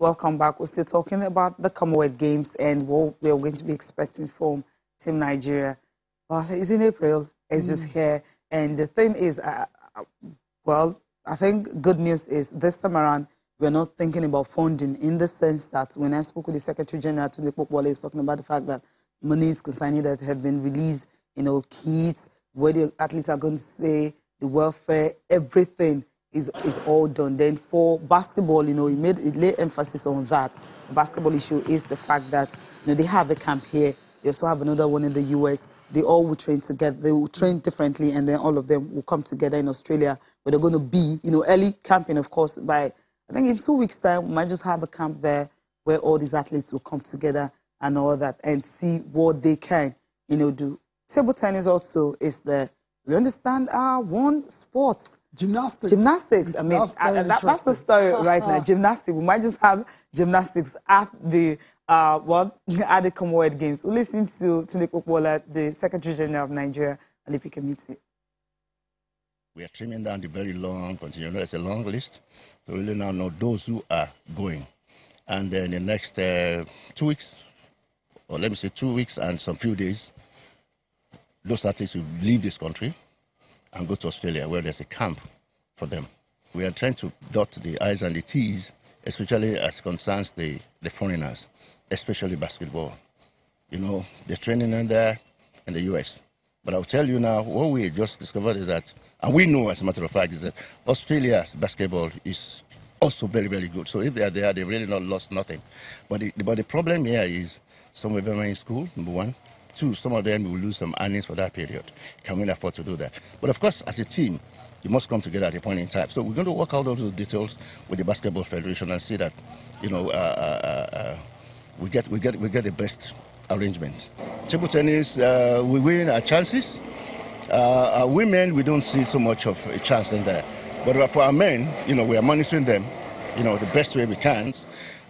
Welcome back. We're still talking about the Commonwealth Games and what we're going to be expecting from Team Nigeria. Well, it's in April. It's just here. And the thing is, well, I think good news is this time around, we're not thinking about funding in the sense that when I spoke with the Secretary General, Tunde Pokwole, is talking about the fact that money is concerning that have been released, kits, where the athletes are going to stay, the welfare, everything is all done. Then for basketball, he laid emphasis on that. The basketball issue is the fact that they have a camp here. They also have another one in the US. They all will train together. They will train differently, and then all of them will come together in Australia. But they're going to be, early camping, of course. By I think in 2 weeks' time, we might just have a camp there where all these athletes will come together and all that and see what they can, do. Table tennis also is there. We understand one sport. Gymnastics. I mean, that's the story right now. Gymnastics. We might just have gymnastics at the at the Commonwealth Games. We'll listen to Tunde Pokwole, the Secretary General of Nigeria Olympic Committee. We are trimming down the very long continuum. It's a long list to really now know those who are going. And then in the next 2 weeks, or let me say 2 weeks and some few days, those athletes will leave this country and go to Australia, where there's a camp for them. We are trying to dot the I's and the T's, especially as concerns the foreigners, especially basketball. They're training in there in the US. But I'll tell you now, what we just discovered is that, and we know as a matter of fact, is that Australia's basketball is also very, very good. So if they are there, they've really not lost nothing. But the problem here is some of them are in school, number one. Two, some of them will lose some earnings for that period. Can we afford to do that? But of course, as a team, you must come together at a point in time. So we're going to work out all those details with the Basketball Federation and see that, we get the best arrangement. Table tennis, we win our chances. Women, we don't see so much of a chance in there. But for our men, we are monitoring them, the best way we can.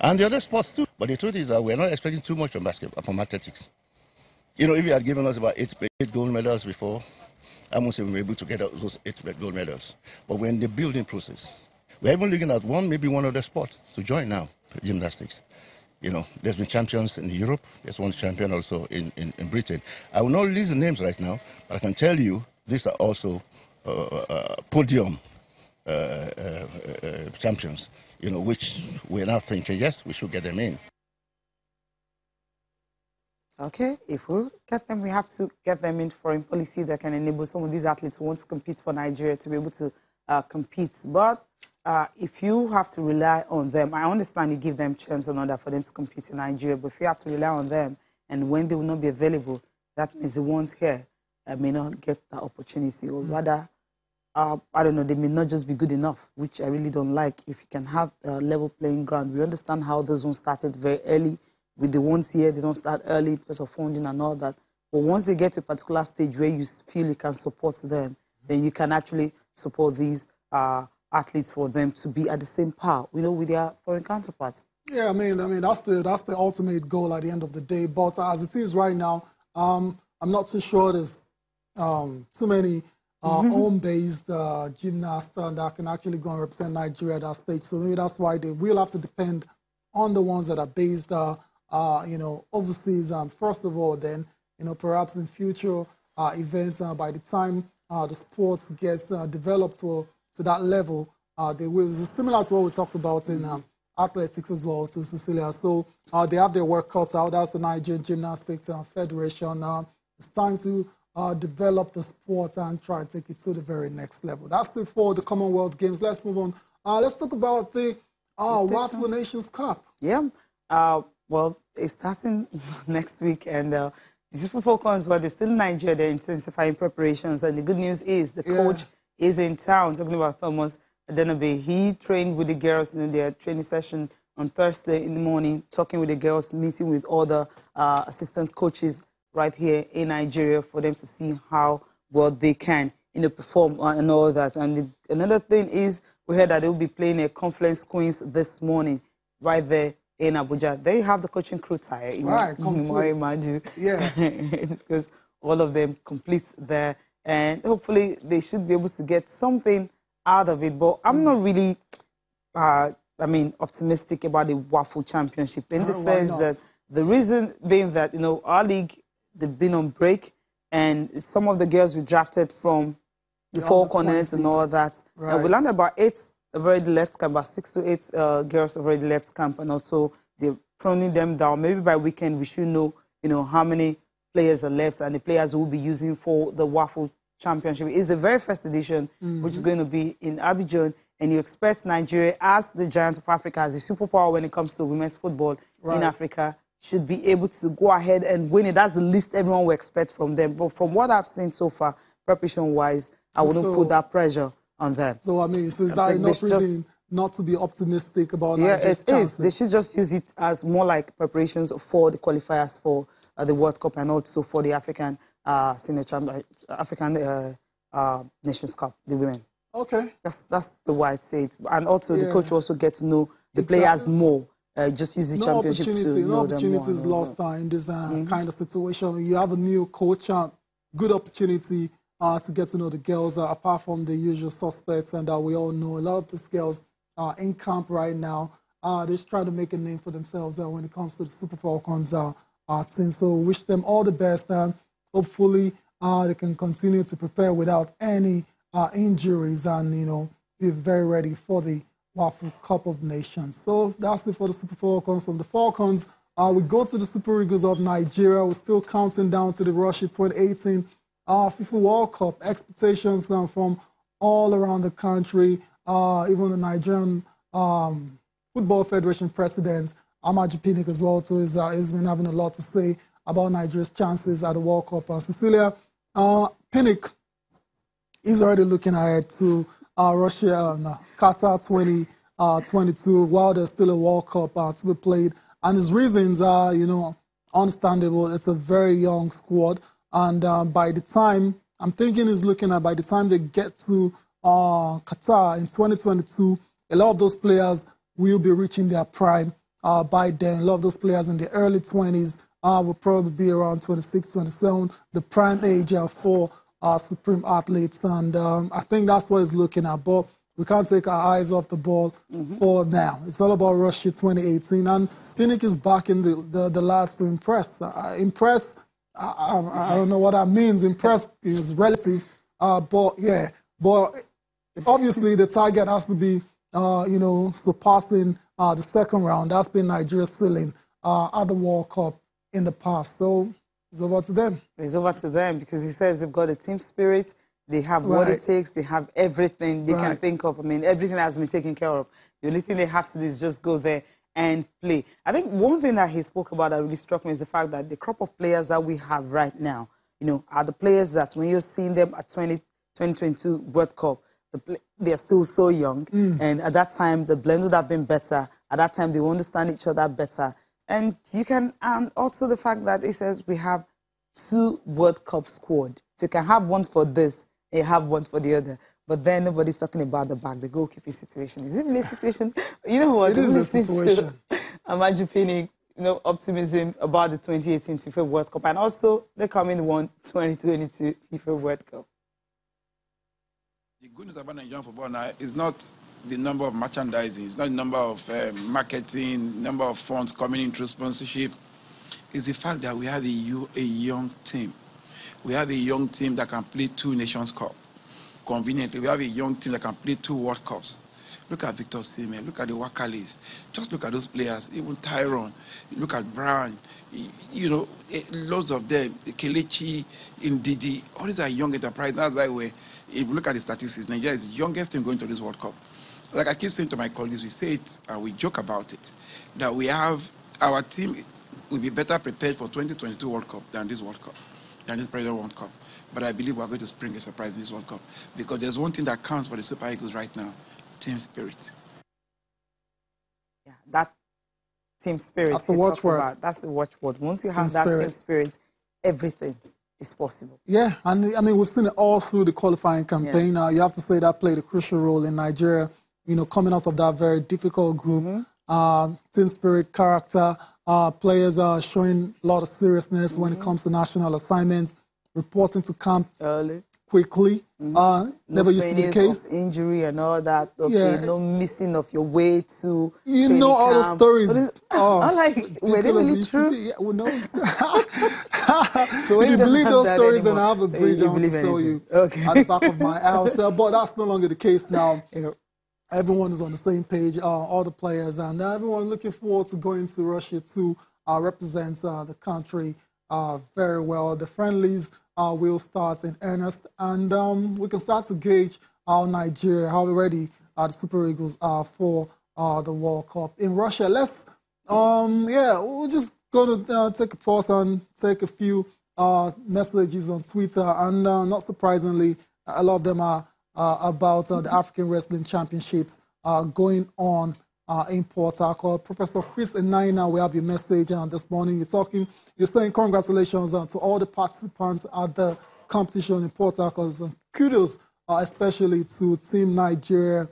And the other sports too. But the truth is that we're not expecting too much from basketball, from athletics. If you had given us about eight gold medals before, I won't say we were able to get those 8 gold medals. But we're in the building process. We're even looking at one other sport to join now, gymnastics. There's been champions in Europe. There's one champion also in Britain. I will not release the names right now, but I can tell you these are also podium champions, which we're now thinking, yes, we should get them in. Okay, if we get them, we have to get them in foreign policy that can enable some of these athletes who want to compete for Nigeria to be able to compete. But if you have to rely on them, I understand you give them chance and all that for them to compete in Nigeria, but if you have to rely on them and when they will not be available, that means the ones here may not get that opportunity, or rather, I don't know, they may not just be good enough, which I really don't like. If you can have a level playing ground, we understand how those ones started very early. With the ones here, they don't start early because of funding and all that. But once they get to a particular stage where you feel you can support them, then you can actually support these athletes for them to be at the same par, with their foreign counterparts. Yeah, I mean that's the ultimate goal at the end of the day. But as it is right now, I'm not too sure there's too many home-based gymnasts that can actually go and represent Nigeria at that stage. So maybe that's why they will have to depend on the ones that are based overseas, first of all, then, perhaps in future events, by the time the sport gets developed to that level, they will. It's similar to what we talked about in athletics as well, to Cecilia. So they have their work cut out. That's the Nigerian Gymnastics Federation. It's time to develop the sport and try and take it to the very next level. That's it for the Commonwealth Games. Let's move on. Let's talk about the WAFU Nations Cup. Yeah. Well, it's starting next week, and the Super Falcons, but they're still in Nigeria. They're intensifying preparations, and the good news is the coach is in town. Talking about Thomas Adenabe, he trained with the girls in their training session on Thursday in the morning, talking with the girls, meeting with all the assistant coaches right here in Nigeria for them to see how well they can, perform and all that. And another thing is, we heard that they will be playing a Conference Queens this morning, right there in Abuja. They have the coaching crew tired. Right, yeah. Because all of them complete there. And hopefully they should be able to get something out of it. But I'm not really optimistic about the WAFU championship in the Why sense not? that the reason being that, our league, they've been on break, and some of the girls we drafted from the four corners and all that. Right. And we learned about 8 have already left camp, about 6 to 8 girls have already left camp, and also they're pruning them down. Maybe by weekend we should know, how many players are left and the players we'll be using for the WAFU championship. It's the very first edition, which is going to be in Abidjan, and you expect Nigeria, as the giant of Africa, as a superpower when it comes to women's football in Africa, should be able to go ahead and win it. That's the least everyone will expect from them. But from what I've seen so far, preparation-wise, I wouldn't put that pressure on them. So, so is that enough reason not to be optimistic about Nigeria's chances? They should just use it as more like preparations for the qualifiers for the World Cup and also for the African Nations Cup, the women. Okay. That's the way I'd say it. And also the coach will also get to know the players more. Just use the championship to know them more. No opportunities lost in this kind of situation. You have a new coach, good opportunity to get to know the girls, apart from the usual suspects, and we all know a lot of these girls are in camp right now. They're just trying to make a name for themselves when it comes to the Super Falcons team. So wish them all the best, and hopefully they can continue to prepare without any injuries and, be very ready for the WAFU Cup of Nations. So that's it for the Super Falcons. From the Falcons, we go to the Super Eagles of Nigeria. We're still counting down to the Russia 2018 FIFA World Cup. Expectations from all around the country, even the Nigerian Football Federation president, Ahmad Pinnick, as well, too, has been having a lot to say about Nigeria's chances at the World Cup. Cecilia, Pinnick is already looking ahead to Russia and Qatar 2022, while there's still a World Cup to be played. And his reasons are, understandable. It's a very young squad. And by the time, I'm thinking he's looking at by the time they get to Qatar in 2022, a lot of those players will be reaching their prime by then. A lot of those players in the early 20s will probably be around 26, 27, the prime age for supreme athletes. And I think that's what he's looking at. But we can't take our eyes off the ball for now. It's all about Russia 2018. And Pinnick is backing the lads to impress. Impress, I don't know what that means. Impress is relative. But yeah, but obviously the target has to be, surpassing the second round. That's been Nigeria's ceiling at the World Cup in the past. So it's over to them. It's over to them because he says they've got a team spirit. They have what it takes. They have everything they can think of. I mean, everything has been taken care of. The only thing they have to do is just go there and play. I think one thing that he spoke about that really struck me is the fact that the crop of players that we have right now, are the players that when you're seeing them at 2022 World Cup, they're still so young. And at that time, the blend would have been better. At that time, they will understand each other better. And you can, and also the fact that he says we have 2 World Cup squad. So you can have one for this, and you have one for the other. But then nobody's talking about the back, the goalkeeping situation. Is it really a situation? You know what? It is a situation. Imagine feeling, optimism about the 2018 FIFA World Cup and also the coming one, 2022 FIFA World Cup. The good news about Nigerian football now is not the number of merchandising, it's not the number of marketing, number of funds coming in through sponsorship. It's the fact that we have a young team. We have a young team that can play 2 Nations Cup. Conveniently, we have a young team that can play 2 World Cups. Look at Victor Osimhen, look at the Wakalis. Just look at those players, even Tyrone, look at Brown, loads of them, Kelechi, Ndidi, all these are young enterprises. That's why if you look at the statistics, Nigeria is the youngest team going to this World Cup. Like I keep saying to my colleagues, we say it and we joke about it, that we have, our team will be better prepared for 2022 World Cup than this World Cup, than this present World Cup. But I believe we're going to spring a surprise in this World Cup because there's one thing that counts for the Super Eagles right now: team spirit. Yeah, that team spirit. That's the watchword. That's the watchword. Once you have that team spirit, everything is possible. Yeah, and I mean, we've seen it all through the qualifying campaign. You have to say that played a crucial role in Nigeria, coming out of that very difficult group. Team spirit, character, players are showing a lot of seriousness when it comes to national assignments, reporting to camp quickly. No Never used to be the case. Of injury and all that. Okay, yeah. No missing of your way to you know all the stories. I'm like, were they really true? Yeah, who knows? So if you believe those stories, anymore, then I have a bridge I want to show you at the back of my house. But that's no longer the case now. Yeah. Everyone is on the same page, all the players, and everyone looking forward to going to Russia to represent the country very well. The friendlies will start in earnest, and we can start to gauge how Nigeria, how ready the Super Eagles are for the World Cup in Russia. Let's, we're just going to take a pause and take a few messages on Twitter, and not surprisingly, a lot of them are about the African Wrestling Championships going on in Port Harcourt. Professor Chris Enaina, we have your message this morning. You're saying congratulations to all the participants at the competition in Port Harcourt, and kudos especially to Team Nigeria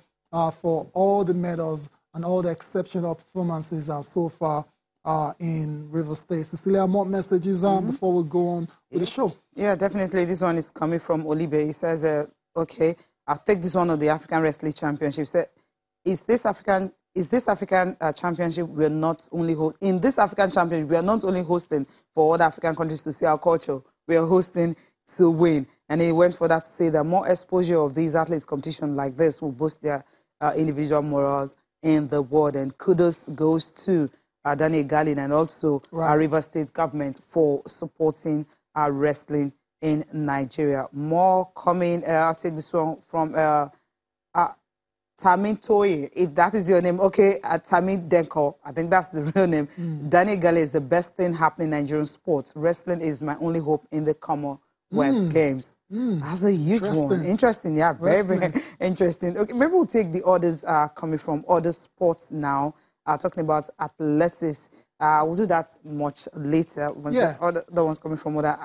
for all the medals and all the exceptional performances so far in River State. Cecilia, more messages before we go on with the show. Yeah, definitely. This one is coming from Olibe. He says, okay, I'll take this one of the African Wrestling Championship. He said, is this African championship we're not only in this African championship we are not only hosting for other African countries to see our culture, we are hosting to win. And he went for that to say that more exposure of these athletes competition like this will boost their individual morals in the world. And kudos goes to Daniel Garlin and also our River State government for supporting our wrestling in Nigeria. More coming. I'll take this one from Tamin Toye, if that is your name. Okay, Tamin Denko, I think that's the real name. Daniel Gale is the best thing happening in Nigerian sports. Wrestling is my only hope in the Commonwealth Games. That's a huge one. Interesting, yeah, very, very interesting. Okay, maybe we'll take the orders coming from other sports now. Talking about athletics. We'll do that much later. The ones coming from other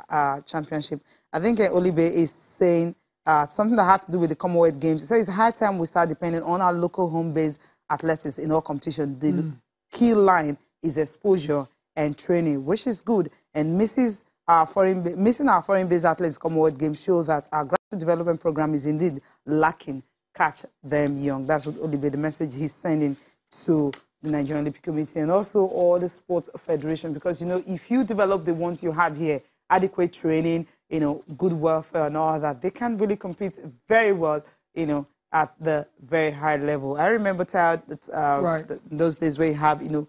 championship. I think Olibe is saying something that had to do with the Commonwealth Games. He says it's high time we start depending on our local home-based athletics in all competition. The key line is exposure and training, which is good. And missing our foreign-based athletes Commonwealth Games show that our grassroots development program is indeed lacking. Catch them young. That's what Olibe, the message he's sending to the Nigerian Olympic Committee and also all the sports federation, because, you know, if you develop the ones you have here, adequate training, you know, good welfare and all that, they can really compete very well, you know, at the very high level. I remember those days where you have, you know,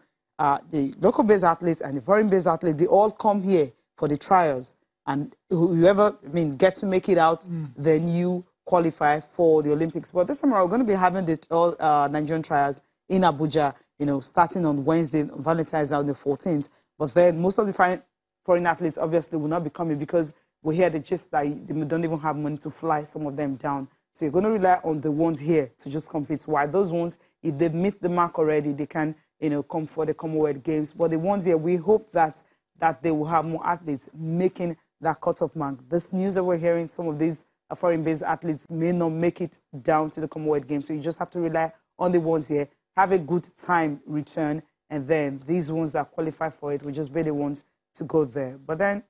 the local-based athletes and the foreign-based athletes, they all come here for the trials. And whoever, get to make it out, then you qualify for the Olympics. But this summer, we're going to be having the all Nigerian trials in Abuja, you know, starting on Wednesday, Valentine's Day on the 14th. But then most of the foreign athletes obviously will not be coming because we hear the gist that they don't even have money to fly some of them down. So you're going to rely on the ones here to just compete. While those ones, if they meet the mark already, they can, you know, come for the Commonwealth Games. But the ones here, we hope that they will have more athletes making that cutoff mark. This news that we're hearing, some of these foreign-based athletes may not make it down to the Commonwealth Games. So you just have to rely on the ones here, have a good time return, and then these ones that qualify for it will just be the ones to go there. But then,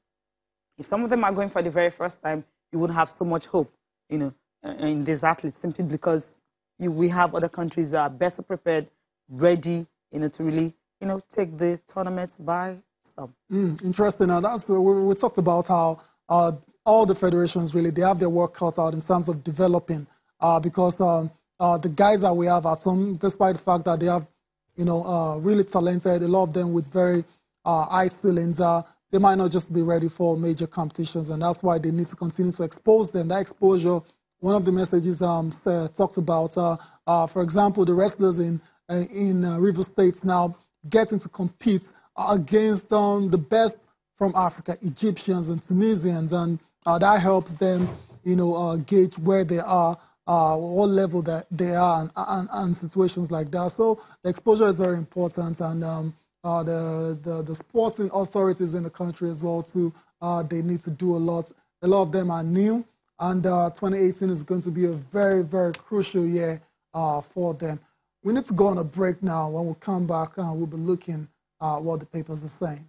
if some of them are going for the very first time, you wouldn't have so much hope, you know, in these athletes, simply because we have other countries that are better prepared, ready, you know, to really, you know, take the tournament by storm. Interesting. Now, we talked about how all the federations really, they have their work cut out in terms of developing, because the guys that we have at home, despite the fact that they have, you know, really talented, a lot of them with very high ceilings, they might not just be ready for major competitions, and that's why they need to continue to expose them. That exposure, one of the messages talked about, for example, the wrestlers in River State now getting to compete against the best from Africa, Egyptians and Tunisians, and that helps them, you know, gauge where they are, what level that they are, and situations like that. So the exposure is very important, and the sporting authorities in the country as well too, they need to do a lot. A lot of them are new, and 2018 is going to be a very, very crucial year for them. We need to go on a break now. When we come back, we'll be looking at what the papers are saying.